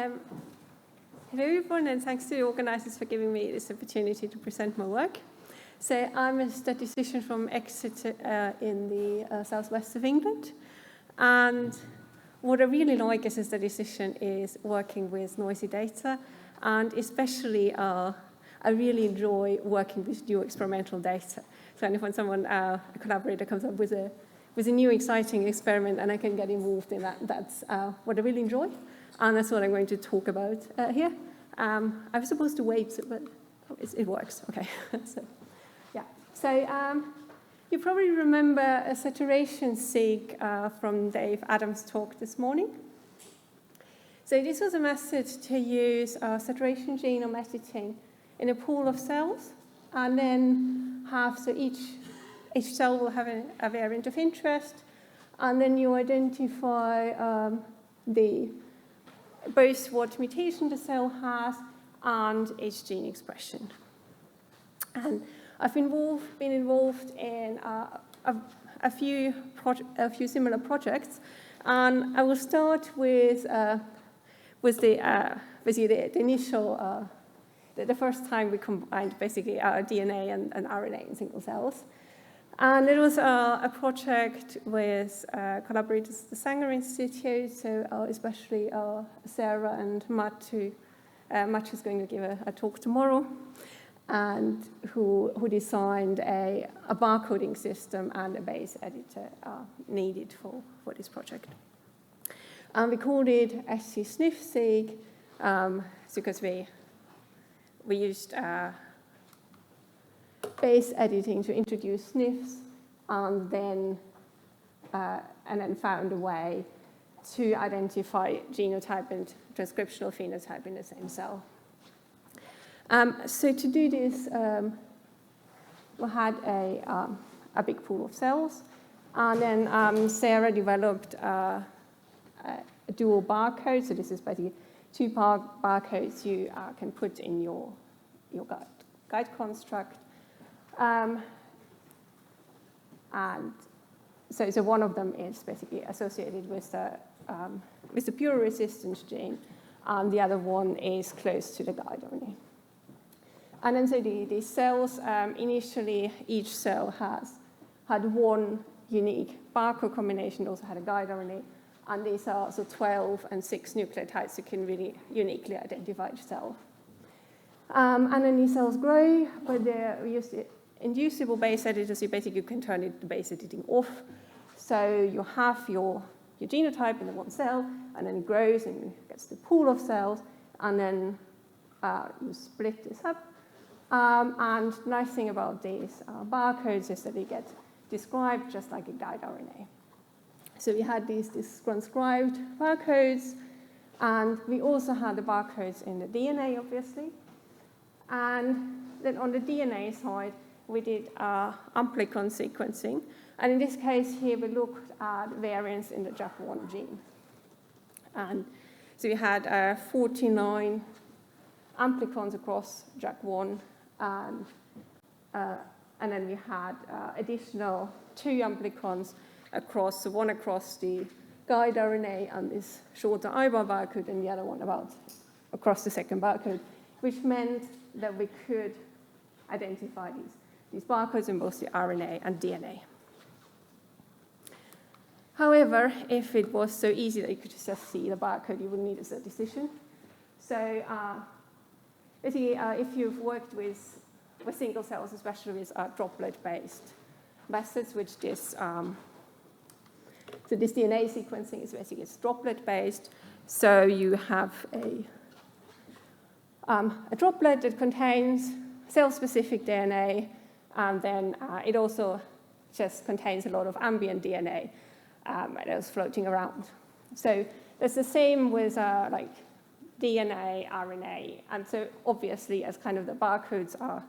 Hello everyone, and thanks to the organisers for giving me this opportunity to present my work. So I'm a statistician from Exeter in the southwest of England, and what I really like as a statistician is working with noisy data, and especially I really enjoy working with new experimental data. So when someone, a collaborator, comes up with a new exciting experiment and I can get involved in that, that's what I really enjoy. And that's what I'm going to talk about here. I was supposed to wait, but it works. Okay. So you probably remember a saturation seek from Dave Adams' talk this morning. So this was a method to use saturation genome editing in a pool of cells, and then so each cell will have a variant of interest, and then you identify both what mutation the cell has and its gene expression. And I've been involved in a few similar projects, and I will start with the initial, the first time we combined basically DNA and RNA in single cells. And it was a project with collaborators at the Sanger Institute, so especially Sarah and Matt, Matt is going to give a talk tomorrow, and who designed a barcoding system and a base editor needed for this project. And we called it SC-SNF-seq because we used base editing to introduce SNFs, and then found a way to identify genotype and transcriptional phenotype in the same cell. So to do this, we had a big pool of cells, and then Sarah developed a dual barcode. So this is basically two barcodes you can put in your guide construct. And so one of them is basically associated with the pure resistance gene, and the other one is close to the guide RNA. And then so these cells, initially each cell had one unique barcode combination, also had a guide RNA, and these are 12 and 6 nucleotides you can really uniquely identify each cell. And then these cells grow, but they're used inducible base editors. You basically can turn the base editing off. So you have your genotype in the one cell, and then it grows and gets the pool of cells, and then you split this up. And the nice thing about these barcodes is that they get described just like a guide RNA. So we had these transcribed barcodes, and we also had the barcodes in the DNA, obviously. And then on the DNA side, we did amplicon sequencing. And in this case here, we looked at variants in the JAK1 gene. And so we had 49 amplicons across JAK1, and then we had additional 2 amplicons across, so one across the guide RNA and this shorter IBAR barcode, and the other one across the second barcode, which meant that we could identify these barcodes in both the RNA and DNA. However, if it was so easy that you could just see the barcode, you wouldn't need a statistician. So basically, if you've worked with single cells, especially with droplet-based methods, which this DNA sequencing is basically droplet-based. So you have a droplet that contains cell-specific DNA, and then it also just contains a lot of ambient DNA that is floating around. So it's the same with like DNA, RNA, and so obviously as kind of the barcodes are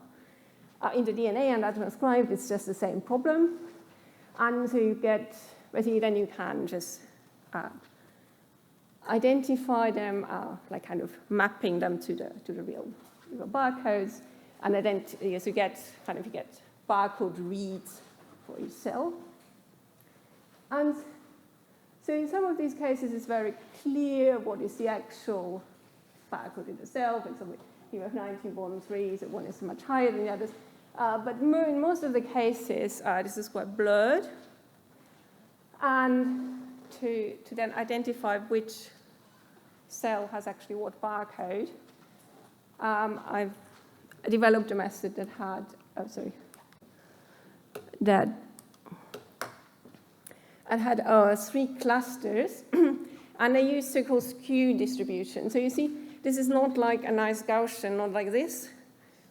in the DNA and are transcribed, it's just the same problem. And so you get, basically then you can just identify them, like kind of mapping them to the real barcodes, and then you get barcode reads for each cell. And so in some of these cases, it's very clear what is the actual barcode in the cell. For example, you have 91.3, so one is much higher than the others. But in most of the cases, this is quite blurred. And to then identify which cell has actually what barcode, I've developed a method that had, three clusters, and I used so-called skew distribution. So you see, this is not like a nice Gaussian, not like this,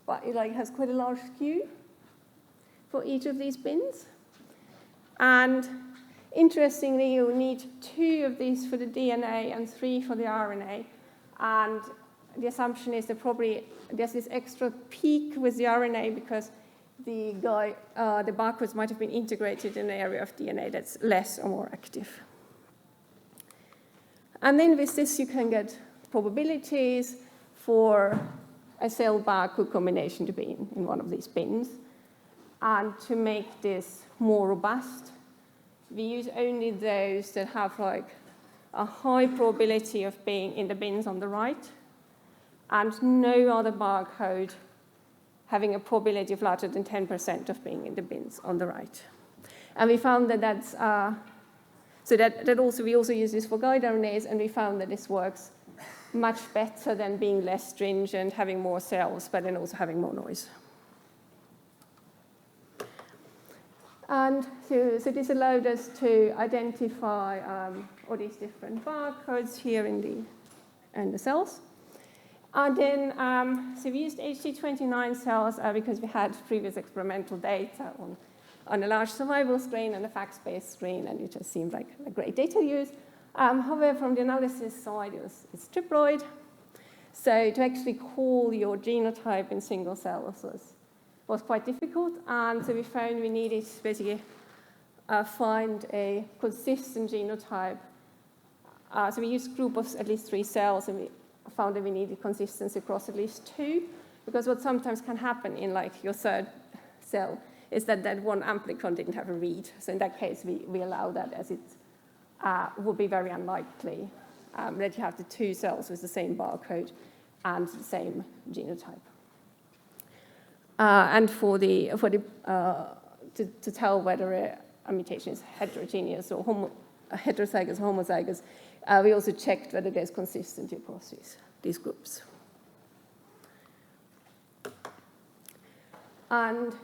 but it has quite a large skew for each of these bins. And interestingly, you need 2 of these for the DNA and 3 for the RNA. And the assumption is that probably there's this extra peak with the RNA because the barcodes might have been integrated in an area of DNA that's less or more active. And then with this, you can get probabilities for a cell barcode combination to be in one of these bins. And to make this more robust, we use only those that have a high probability of being in the bins on the right, and no other barcode having a probability of larger than 10% of being in the bins on the right. And we found that that's, we also use this for guide RNAs, and we found that this works much better than being less stringent, having more cells, but then also having more noise. And so this allowed us to identify all these different barcodes here in the cells. And then, so we used HT29 cells because we had previous experimental data on a large survival screen and a fact-based screen, and it just seemed like a great data to use. However, from the analysis side, it's triploid. So to actually call your genotype in single cells was quite difficult. And so we found we needed to basically find a consistent genotype. So we used a group of at least 3 cells, and we found that we needed consistency across at least 2, because what sometimes can happen in your third cell is that one amplicon didn't have a read. So in that case, we allow that, as it would be very unlikely that you have the 2 cells with the same barcode and the same genotype. And to tell whether a mutation is heterogeneous or heterozygous or homozygous, we also checked whether there's consistency across these groups. And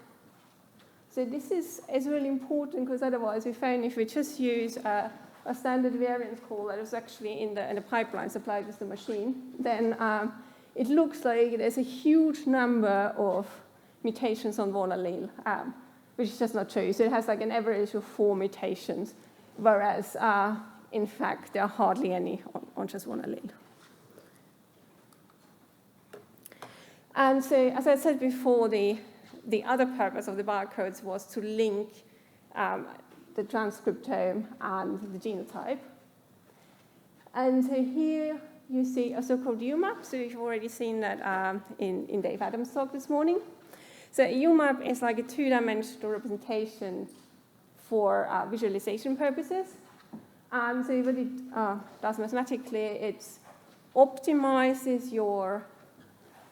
so this is really important, because otherwise we found if we just use a standard variance call that is actually in the pipeline supplied with the machine, then it looks like there's a huge number of mutations on one allele, which is just not true. So it has an average of 4 mutations, whereas in fact there are hardly any on just one allele. And so, as I said before, the other purpose of the barcodes was to link the transcriptome and the genotype. And so here you see a so-called UMAP. So you've already seen that in Dave Adams' talk this morning. So a UMAP is like a 2-dimensional representation for visualization purposes. And so what it does mathematically, it optimizes your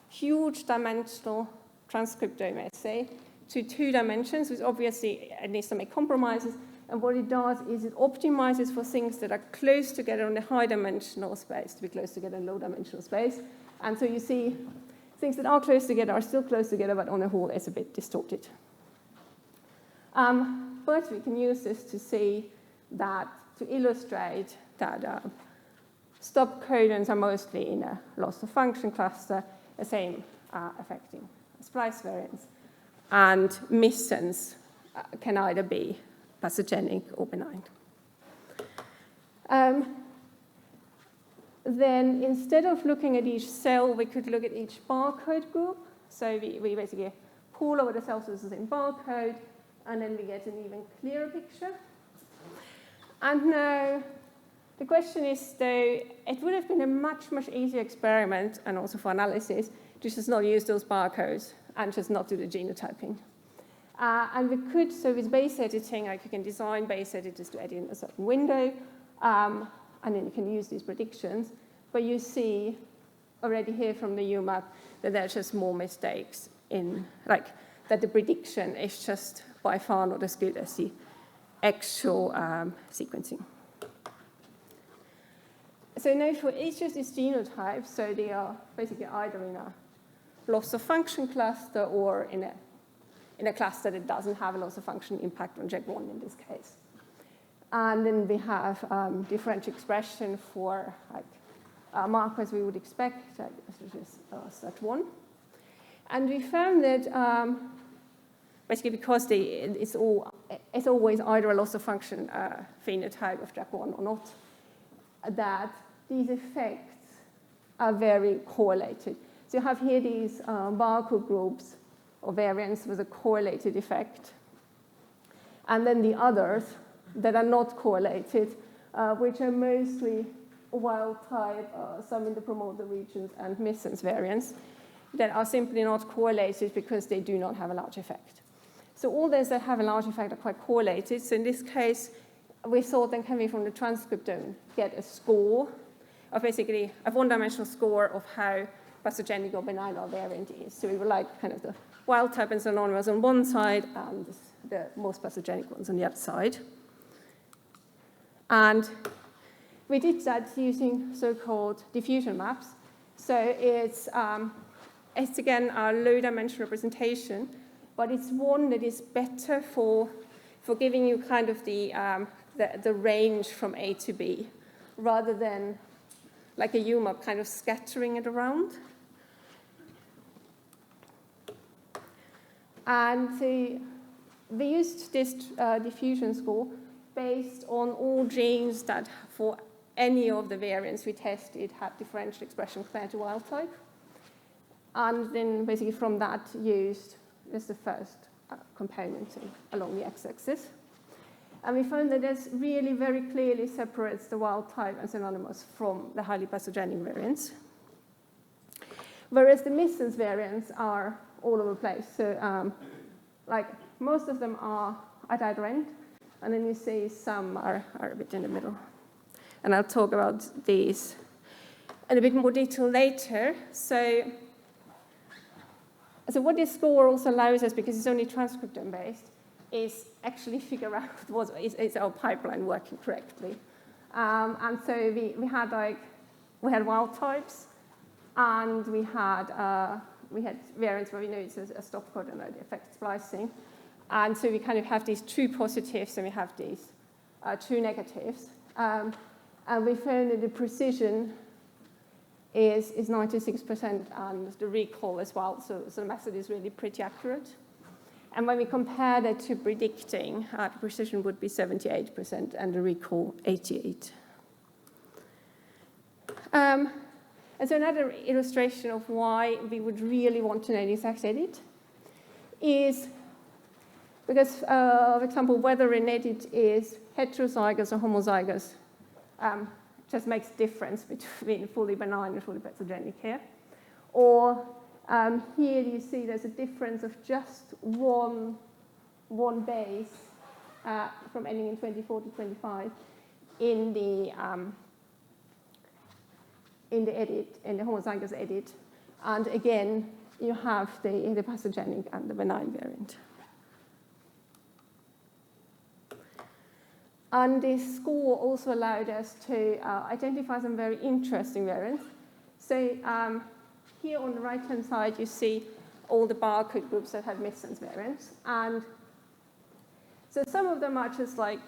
huge dimensional transcriptome assay to 2 dimensions, which obviously it needs to make compromises. And what it does is it optimizes for things that are close together in the high-dimensional space to be close together in low-dimensional space. And so you see things that are close together are still close together, but on the whole, it's a bit distorted. But we can use this to see that, to illustrate that stop codons are mostly in a loss-of-function cluster, the same affecting splice variants. And missense can either be pathogenic or benign. Then instead of looking at each cell, we could look at each barcode group. So we basically pool over the cells with the same barcode, and then we get an even clearer picture. And now the question is, though, it would have been a much, much easier experiment, and also for analysis, to just not use those barcodes and just not do the genotyping. And we could, so with base editing, you can design base editors to edit in a certain window, and then you can use these predictions. But you see, already hear from the UMAP that there's just more mistakes in, like, that the prediction is just by far not as good as the actual sequencing. So now for each of these genotypes, so they are basically either in a loss of function cluster or in a cluster that doesn't have a loss of function impact on JAK1 in this case. And then we have differential expression for like markers we would expect, like STAT1. And we found that basically because it's always either a loss of function phenotype of JAK1 or not, that these effects are very correlated. So you have here these barcode groups or variants with a correlated effect. And then the others that are not correlated, which are mostly wild type, some in the promoter regions, and missense variants that are simply not correlated because they do not have a large effect. So all those that have a large effect are quite correlated. So in this case, we thought then can we from the transcriptome get a score of basically a one-dimensional score of how pathogenic or benign our variant is. So we would like kind of the wild type and synonymous on one side and the most pathogenic ones on the other side. And we did that using so-called diffusion maps. So it's again a low-dimensional representation, but it's one that is better for giving you kind of the range from A to B, rather than like a UMAP kind of scattering it around. And we used this diffusion score based on all genes that for any of the variants we tested had differential expression compared to wild type. And then basically from that used as the first component along the x-axis. And we found that this really very clearly separates the wild type and synonymous from the highly pathogenic variants. Whereas the missense variants are all over the place. So like most of them are at either end, and then you see some are a bit in the middle. And I'll talk about these in a bit more detail later. So what this score also allows us, because it's only transcriptome based, is actually figure out is our pipeline working correctly. And so we had wild types, and we had variants where we know it's a stop code and it affects splicing. And so we kind of have these true positives and we have these true negatives. And we found that the precision is 96% and the recall as well. So the method is really pretty accurate. And when we compare that to predicting, the precision would be 78% and the recall 88%. And so another illustration of why we would really want to know the exact edit is because, for example, whether an edit is heterozygous or homozygous just makes a difference between fully benign and fully pathogenic here. Or here you see there's a difference of just one base from ending in 24 to 25 in the edit, in the homozygous edit. And again, you have the pathogenic and the benign variant. And this score also allowed us to identify some very interesting variants. So here on the right-hand side, you see all the barcode groups that have missense variants. And so some of them are just like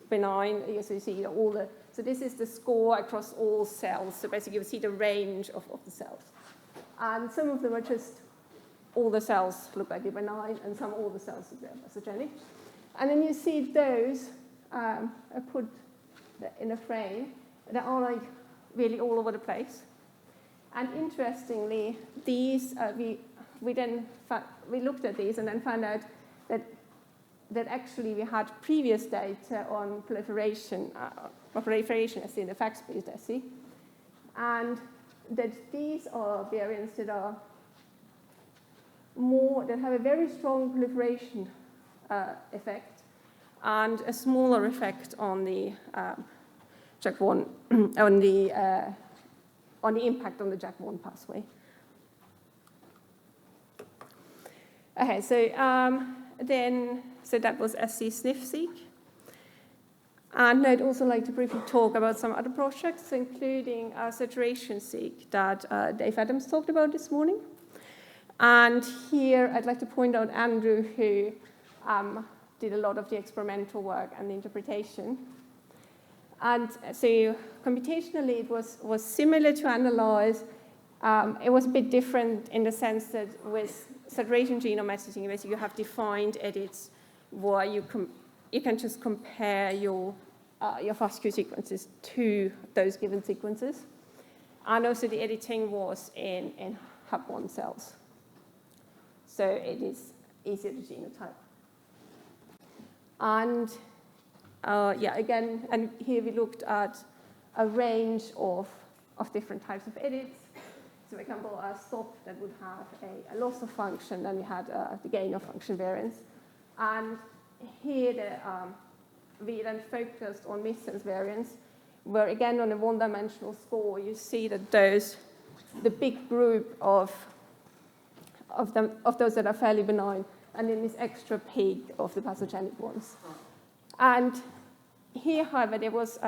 benign. So you see all the, so this is the score across all cells. So basically you see the range of the cells. And some of them are just all the cells look like they're benign, and all the cells look like pathogenic. And then you see those are put in a frame that are like really all over the place. And interestingly, these we looked at these and then found out that actually we had previous data on proliferation assay in the fact-based assay, and that these are variants that are that have a very strong proliferation effect and a smaller effect on the JAK1 on the impact on the JAK1 pathway. Okay, so so that was SC-SNF-seq. And I'd also like to briefly talk about some other projects, including saturation-seq that Dave Adams talked about this morning. And here I'd like to point out Andrew, who did a lot of the experimental work and the interpretation. And so computationally, it was similar to analyze. It was a bit different in the sense that with saturation genome editing, basically you have defined edits where you can just compare your FASTQ sequences to those given sequences. And also the editing was in HUB1 cells. So it is easier to genotype. And again, and here we looked at a range of different types of edits. So for example, a stop that would have a loss of function, then we had the gain of function variance. And here we then focused on missense variance, where again on a one-dimensional score, you see that the big group of those that are fairly benign, and then this extra peak of the pathogenic ones. And here, however, it was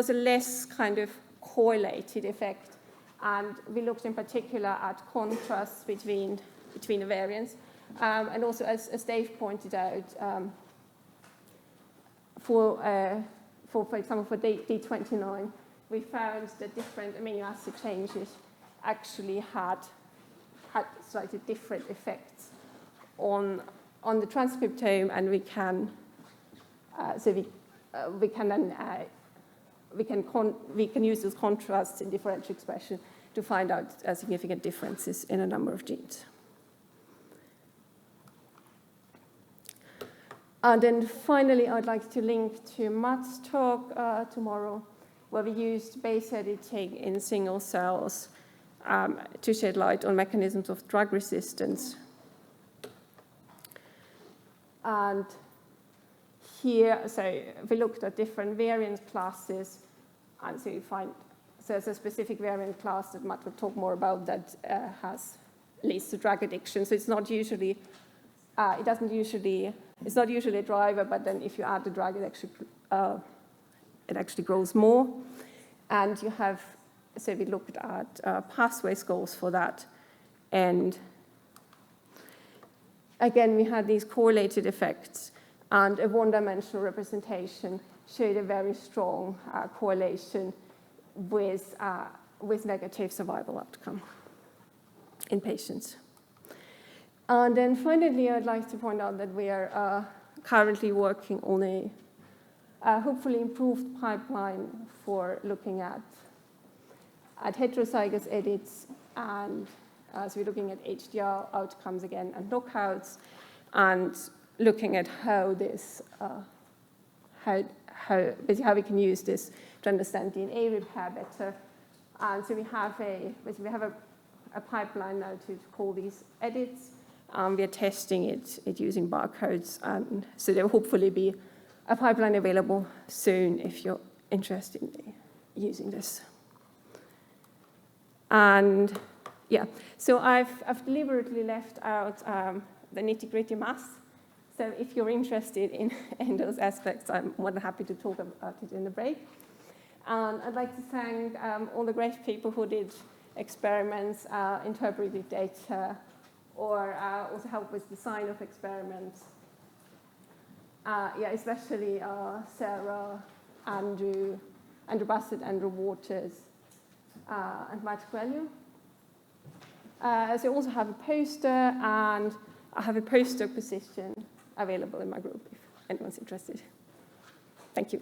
a less kind of correlated effect, and we looked in particular at contrasts between the variants, and also, as Dave pointed out, for example, for D29, we found that different amino acid changes actually had slightly different effects on the transcriptome, and we can use those contrasts in differential expression to find out significant differences in a number of genes. And then finally, I'd like to link to Matt's talk tomorrow, where we used base editing in single cells to shed light on mechanisms of drug resistance. And here, so we looked at different variant classes, and so you find, so there's a specific variant class that Matt will talk more about that leads to drug addiction. So it's not usually, it's not usually a driver, but then if you add the drug, it actually grows more. And you have, so we looked at pathway scores for that. And again, we had these correlated effects, and a one-dimensional representation showed a very strong correlation with negative survival outcome in patients. And then finally, I'd like to point out that we are currently working on a hopefully improved pipeline for looking at heterozygous edits, and so we're looking at HDR outcomes again and knockouts, and looking at how this, basically how we can use this to understand DNA repair better. And so we have a pipeline now to call these edits. We are testing it using barcodes, and so there will hopefully be a pipeline available soon if you're interested in using this. And yeah, so I've deliberately left out the nitty-gritty maths. So if you're interested in those aspects, I'm more than happy to talk about it in the break. And I'd like to thank all the great people who did experiments, interpreted data, or also help with design of experiments. Especially Sarah, Andrew Bassett, Andrew Waters, and Matt Coelho. So I also have a poster, and I have a postdoc position available in my group if anyone's interested. Thank you.